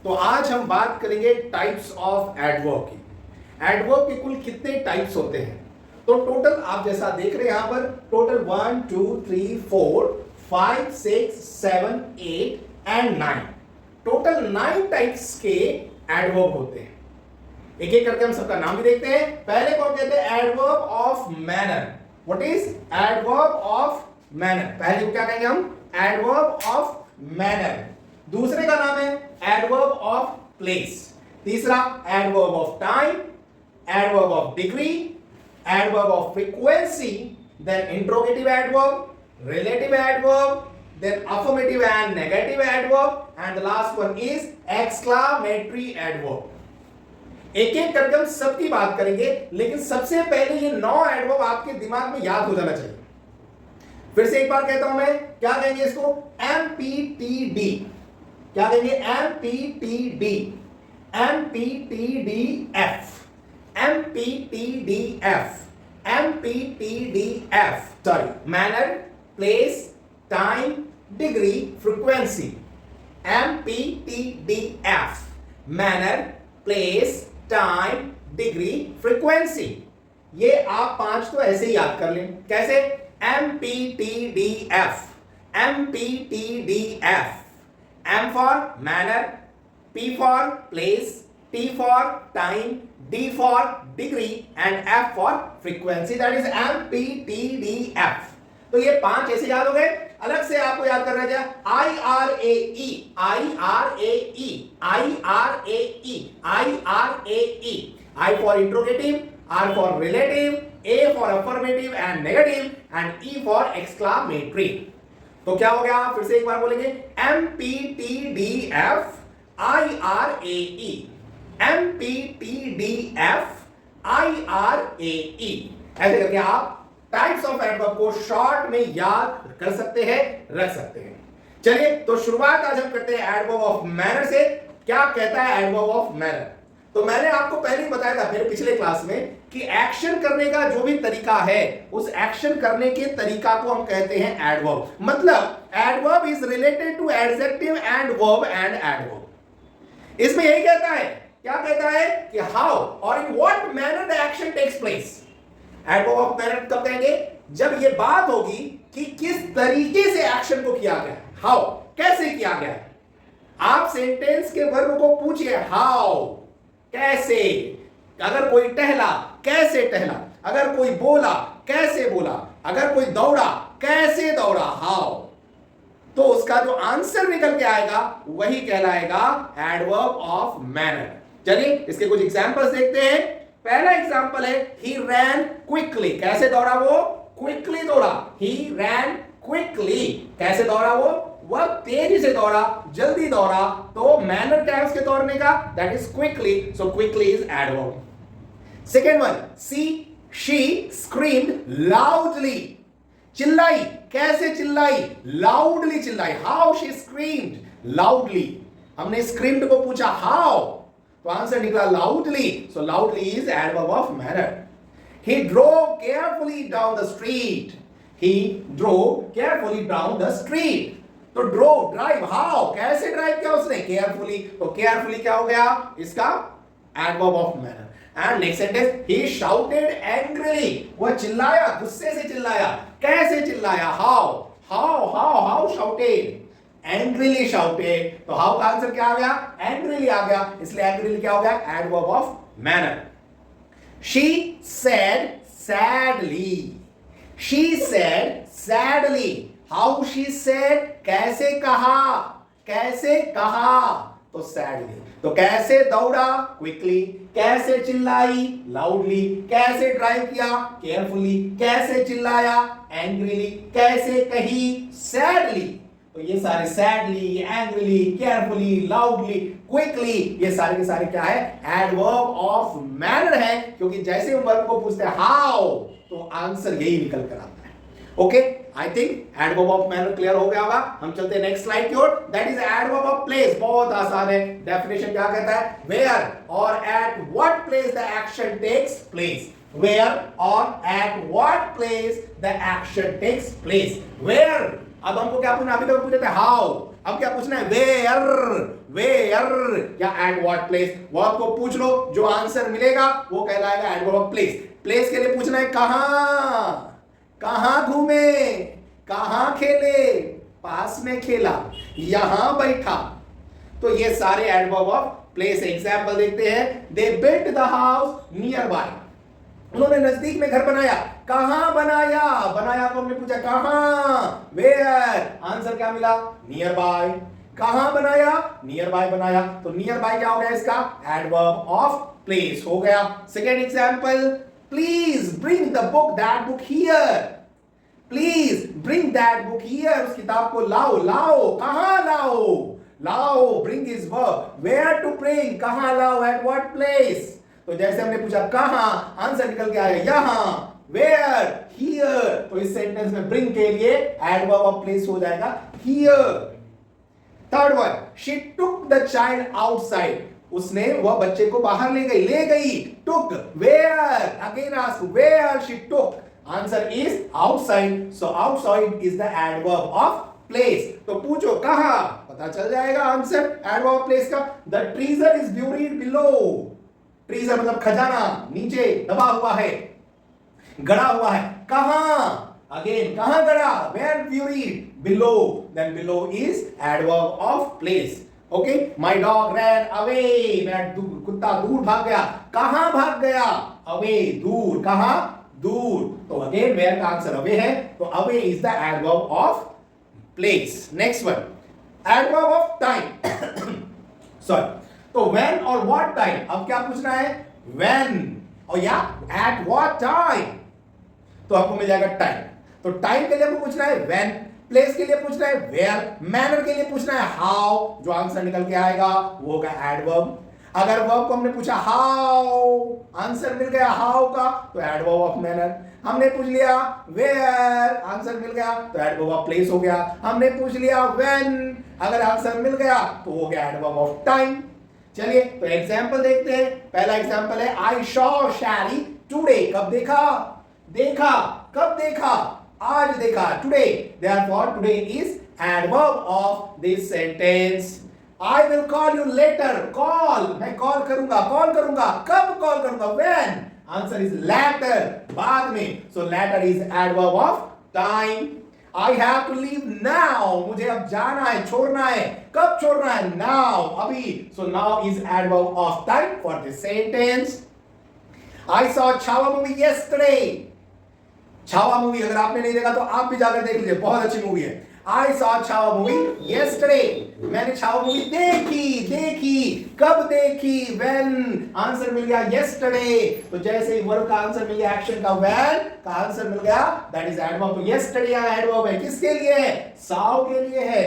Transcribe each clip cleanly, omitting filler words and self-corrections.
तो आज हम बात करेंगे टाइप्स ऑफ एडवर्ब की। एडवर्ब के कुल कितने टाइप्स होते हैं? तो टोटल आप जैसा देख रहे हैं यहां पर टोटल 1 2 3 4 5 6 7 8 एंड 9, टोटल 9 टाइप्स के एडवर्ब होते हैं। एक एक करके हम सबका नाम भी देखते हैं। पहले को कहते हैं adverb of manner. What is adverb of manner? पहले को क्या कहेंगे हम? Adverb of manner. दूसरे का नाम है एडवर्ब ऑफ प्लेस। तीसरा adverb of time, adverb of degree, adverb of frequency, then interrogative adverb, relative adverb, then affirmative and negative adverb, and the last one is exclamatory adverb। एक एक करके हम सबकी बात करेंगे, लेकिन सबसे पहले ये 9 एडवर्ब आपके दिमाग में याद हो जाना चाहिए। फिर से एक बार कहता हूं मैं, क्या कहेंगे इसको? MPTD। क्या कहेंगे? MPTD, MPTDF, MPTDF, MPTDF, sorry, manner, place, time, degree, frequency, MPTDF, manner, place, time, degree, frequency. ये आप 5 तो ऐसे ही याद कर लें। कैसे? MPTDF, MPTDF, M for manner, P for place, T for time, D for degree and F for frequency, that is MPTDF। तो ये 5 ऐसे याद हो गए। अलग से आपको याद करना चाहिए IRAE, IRAE, IRAE, IRAE, I for interrogative, R for relative, A for affirmative and negative and E for exclamatory। तो क्या हो गया? फिर से एक बार बोलेंगे MPTDF, IRAE, MPTDF, IRAE। ऐसे करके आप टाइप्स ऑफ एडवर्ब को शॉर्ट में याद कर सकते हैं, रख सकते हैं। चलिए तो शुरुआत आज हम करते हैं एडवर्ब ऑफ मैनर से। क्या कहता है एडवर्ब ऑफ मैनर? तो मैंने आपको पहले ही बताया था मेरे पिछले क्लास में कि एक्शन करने का जो भी तरीका है, उस एक्शन करने के तरीका को हम कहते हैं एडवर्ब। मतलब adverb is related to adjective and verb and adverb. इसमें यही कहता है, क्या कहता है कि हाउ और in what manner the action takes place. Adverb of manner कब कहेंगे? जब यह बात होगी कि किस तरीके से एक्शन को किया गया, हाउ, कैसे किया गया। आप सेंटेंस के वर्ब को पूछिए, हाउ, कैसे। अगर कोई टहला, कैसे टहला। अगर कोई बोला, कैसे बोला। अगर कोई दौड़ा, कैसे दौड़ा, हाउ। तो उसका जो आंसर निकल के आएगा वही कहलाएगा एडवर्ब ऑफ मैनर। चलिए इसके कुछ एग्जांपल्स देखते हैं। पहला एग्जांपल है ही रैन क्विकली। कैसे दौड़ा वो? क्विकली दौड़ा। ही रैन क्विकली। कैसे दौड़ा वो? वह तेजी से दौड़ा, जल्दी दौड़ा। तो मैनर क्या है उसके दौड़ने का? That is quickly. So quickly is adverb. Second one, she screamed loudly. चिल्लाई। कैसे चिल्लाई? लाउडली चिल्लाई। How she screamed loudly. हमने स्क्रीम्ड को पूछा हाउ, तो आंसर निकला loudly. So loudly is adverb of manner. He drove carefully down the street. He drove carefully down the street. तो drove, drive, how? कैसे ड्राइव किया उसने? carefully। तो carefully क्या हो गया इसका? Adverb of manner. And next sentence, he shouted angrily। वह चिल्लाया, गुस्से से चिल्लाया। कैसे चिल्लाया? how shouted? Angrily shouted। तो हाउ का आंसर क्या आ गया? एंग्रीली आ गया। इसलिए एंग्रीली क्या हो गया? Adverb of manner. She said sadly. She said sadly. How she said? कैसे कहा? कैसे कहा? तो sadly। तो कैसे दौड़ा? quickly। कैसे चिल्लाई? loudly। कैसे ड्राइव किया? carefully। कैसे चिल्लाया? angrily। कैसे कही? sadly। तो ये सारे sadly, angrily, carefully, loudly, quickly, ये सारे के सारे क्या है? एडवर्ब ऑफ मैनर है। क्योंकि जैसे हम वर्ब को पूछते हैं हाउ, तो आंसर यही निकल कर आता है। Okay, I think adverb of manner clear हो गया होगा। हम चलते हैं नेक्स्ट स्लाइड की ओर। That is adverb of place. बहुत आसान है। डेफिनेशन क्या कहता है? वेयर और at what place the action takes place. Where or at what place the action takes place. Where अब हमको क्या पूछना? अभी तो पूछते थे हाउ, अब क्या पूछना है, वेयर या एट व्हाट प्लेस। वर्ब को पूछ लो, जो आंसर मिलेगा वो कहलाएगा एडवर्ब ऑफ प्लेस। प्लेस के लिए पूछना है कहां घूमे, कहां खेले, पास में खेला, यहां बैठा। तो ये सारे एडवर्ब ऑफ प्लेस। एग्जाम्पल देखते हैं, they built the house near by, उन्होंने नजदीक में घर बनाया। कहां बनाया, बनाया को हमने पूछा कहां, वेयर, आंसर क्या मिला, नियर बाय। कहां बनाया, नियर बाय बनाया, तो नियर बाय क्या हो गया इसका, एडवर्ब ऑफ प्लेस हो गया। Second example, please bring the book that book here, please bring that book here, उस किताब को लाओ, कहां लाओ, bring is verb, where to bring, कहां लाओ, एट व्हाट प्लेस। तो जैसे हमने पूछा कहां, आंसर निकल के आया यहां, वेयर, हियर, तो इस सेंटेंस में ब्रिंग के लिए एडवर्ब ऑफ प्लेस हो जाएगा here. Third one, she took the child outside, उसने वह बच्चे को बाहर ले गई, took, where, again ask where she took, answer is outside, so outside is the adverb of place. तो पूछो कहां, पता चल जाएगा आंसर एडवर्ब ऑफ प्लेस का। The treasure is buried below, treasure मतलब खजाना, नीचे दबा हुआ है, गड़ा हुआ है, कहां, अगेन कहां गड़ा, where buried, below, then below is adverb of place. Okay, my dog ran away, मेरा कुत्ता दूर भाग गया, कहां भाग गया, अवे, दूर, कहां, दूर, तो अगेन वेयर का आंसर अवे है, तो away is the adverb of place. Next one, adverb of time sorry, तो व्हेन और व्हाट टाइम, अब क्या पूछना है, व्हेन और या एट व्हाट टाइम, तो आपको मिल जाएगा टाइम। तो टाइम के लिए आपको पूछना है व्हेन, प्लेस के लिए पूछना है वेयर, मैनर के लिए पूछना है हाउ, जो आंसर निकल के आएगा वो होगा एडवर्ब। अगर वर्ब को हमने पूछा हाउ, आंसर मिल गया हाउ का, तो एडवर्ब ऑफ मैनर। हमने पूछ लिया वेयर, आंसर मिल गया तो एडवर्ब ऑफ प्लेस हो गया। हमने पूछ लिया व्हेन, अगर आंसर मिल गया तो हो गया एडवर्ब ऑफ टाइम। चलिए तो एग्जांपल देखते हैं। पहला एग्जांपल है, आई सॉ शैरी टुडे, कब देखा, कब देखा, आज देखा, today, therefore today is adverb of this sentence. I will call you later, call, मैं कॉल करूंगा, कब कॉल करूंगा, when, आंसर इज later, बाद में, so later is adverb of time। I have to leave now, मुझे अब जाना है, छोड़ना है, कब छोड़ना है, now, अभी, so now is adverb of time for this sentence। I saw Chhaava movie yesterday, Chhaava movie अगर आपने नहीं देखा तो आप भी जाकर देख लीजिए, बहुत अच्छी मूवी है। I saw Chhaava movie yesterday, मैंने छावा मूवी देखी, कब देखी, when, आंसर मिल गया yesterday। तो जैसे ही वर्ब का आंसर मिल गया एक्शन का, when का आंसर मिल गया, that is adverb। तो yesterday यहाँ adverb है, किसके लिए है, saw के लिए है।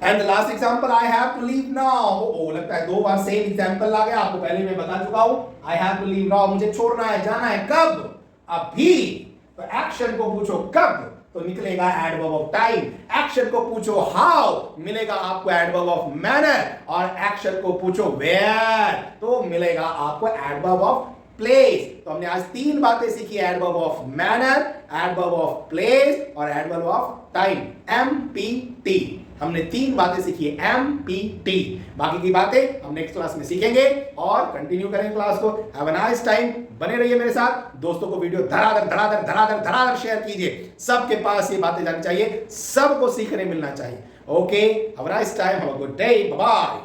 And the last example, I have to leave now। ओ लगता है दो बार सेम एग्जांपल आ गया, आपको पहले मैं बता चुका हूं। I have to leave now, मुझे छोड़ना है, जाना है, कब, अभी। तो एक्शन को पूछो कब, तो निकलेगा एडवर्ब ऑफ टाइम। एक्शन को पूछो हाउ, मिलेगा आपको एडवर्ब ऑफ मैनर। और एक्शन को पूछो वेयर, तो मिलेगा आपको एडवर्ब ऑफ प्लेस। तो हमने आज तीन बातें सीखी, adverb of manner, adverb of place और एडवर्ब ऑफ टाइम, MPT। हमने तीन बातें सीखी है, MPT। बाकी की बातें हम नेक्स्ट क्लास में सीखेंगे और कंटिन्यू करेंगे क्लास को। हैव अ नाइस टाइम, बने रहिए मेरे साथ। दोस्तों को वीडियो धड़ाधड़ शेयर कीजिए, सबके पास ये बातें जानी चाहिए, सबको सीखने मिलना चाहिए। Okay, have a nice time, have a good day, bye bye.